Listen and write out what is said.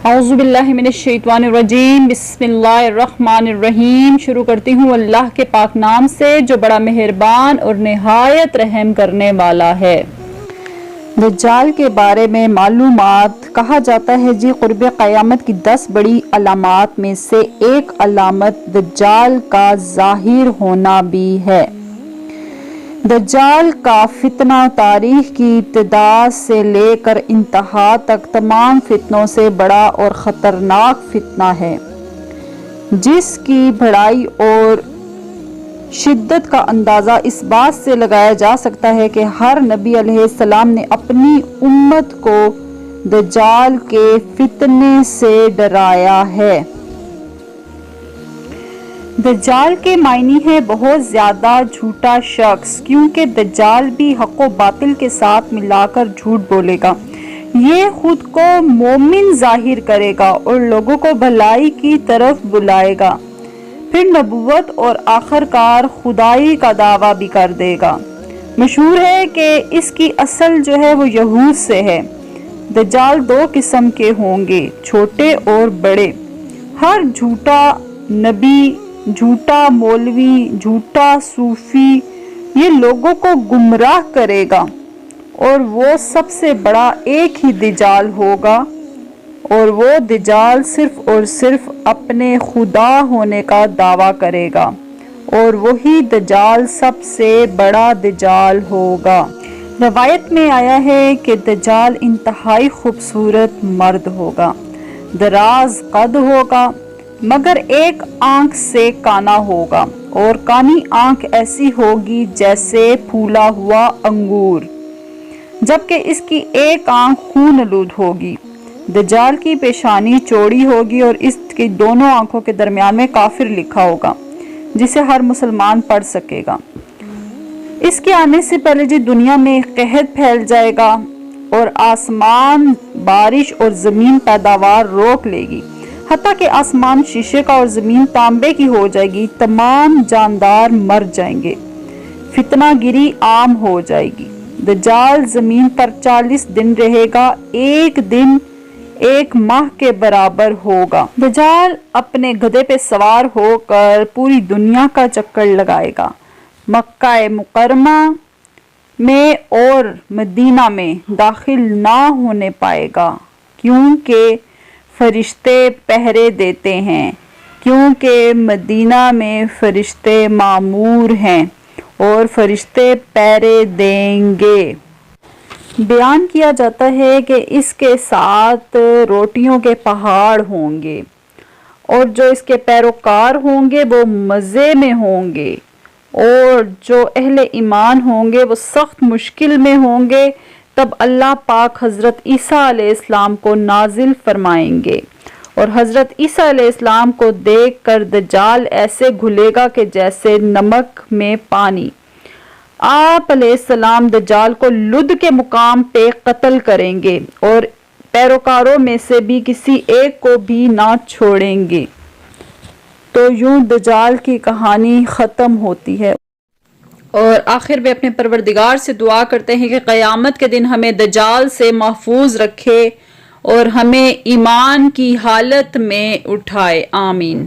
اعوذ باللہ من الشیطان الرجیم، بسم اللہ الرحمن الرحیم۔ شروع کرتی ہوں اللہ کے پاک نام سے جو بڑا مہربان اور نہایت رحم کرنے والا ہے۔ دجال کے بارے میں معلومات۔ کہا جاتا ہے قرب قیامت کی 10 بڑی علامات میں سے ایک علامت دجال کا ظاہر ہونا بھی ہے۔ دجال کا فتنہ تاریخ کی ابتدا سے لے کر انتہا تک تمام فتنوں سے بڑا اور خطرناک فتنہ ہے، جس کی بڑائی اور شدت کا اندازہ اس بات سے لگایا جا سکتا ہے کہ ہر نبی علیہ السلام نے اپنی امت کو دجال کے فتنے سے ڈرایا ہے۔ دجال کے معنی ہے بہت زیادہ جھوٹا شخص، کیونکہ دجال بھی حق و باطل کے ساتھ ملا کر جھوٹ بولے گا۔ یہ خود کو مومن ظاہر کرے گا اور لوگوں کو بھلائی کی طرف بلائے گا، پھر نبوت اور آخرکار خدائی کا دعویٰ بھی کر دے گا۔ مشہور ہے کہ اس کی اصل وہ یہود سے ہے۔ دجال 2 قسم کے ہوں گے، چھوٹے اور بڑے۔ ہر جھوٹا نبی، جھوٹا مولوی، جھوٹا صوفی یہ لوگوں کو گمراہ کرے گا، اور وہ سب سے بڑا ایک ہی دجال ہوگا، اور وہ دجال صرف اور صرف اپنے خدا ہونے کا دعویٰ کرے گا، اور وہی دجال سب سے بڑا دجال ہوگا۔ روایت میں آیا ہے کہ دجال انتہائی خوبصورت مرد ہوگا، دراز قد ہوگا، مگر ایک آنکھ سے کانا ہوگا، اور کانی آنکھ ایسی ہوگی جیسے پھولا ہوا انگور، جبکہ اس کی ایک آنکھ خون آلود ہوگی۔ دجال کی پیشانی چوڑی ہوگی اور اس کی دونوں آنکھوں کے درمیان میں کافر لکھا ہوگا، جسے ہر مسلمان پڑھ سکے گا۔ اس کے آنے سے پہلے دنیا میں قحط پھیل جائے گا، اور آسمان بارش اور زمین پیداوار روک لے گی، حتیٰ کہ آسمان شیشے کا اور زمین تانبے کی ہو جائے گی، تمام جاندار مر جائیں گے، فتنہ گیری عام ہو جائے گی۔ دجال زمین پر 40 دن رہے گا، ایک دن 1 ماہ کے برابر ہوگا۔ دجال اپنے گدھے پہ سوار ہو کر پوری دنیا کا چکر لگائے گا، مکہ مکرمہ میں اور مدینہ میں داخل نہ ہونے پائے گا، کیونکہ فرشتے پہرے دیتے ہیں، کیونکہ مدینہ میں فرشتے معمور ہیں اور فرشتے پہرے دیں گے۔ بیان کیا جاتا ہے کہ اس کے ساتھ روٹیوں کے پہاڑ ہوں گے، اور جو اس کے پیروکار ہوں گے وہ مزے میں ہوں گے، اور جو اہل ایمان ہوں گے وہ سخت مشکل میں ہوں گے۔ تب اللہ پاک حضرت عیسیٰ علیہ السلام کو نازل فرمائیں گے، اور حضرت عیسیٰ علیہ السلام کو دیکھ کر دجال ایسے گھلے گا کہ جیسے نمک میں پانی۔ آپ علیہ السلام دجال کو لد کے مقام پہ قتل کریں گے، اور پیروکاروں میں سے بھی کسی ایک کو بھی نہ چھوڑیں گے۔ تو یوں دجال کی کہانی ختم ہوتی ہے، اور آخر میں اپنے پروردگار سے دعا کرتے ہیں کہ قیامت کے دن ہمیں دجال سے محفوظ رکھے اور ہمیں ایمان کی حالت میں اٹھائے۔ آمین۔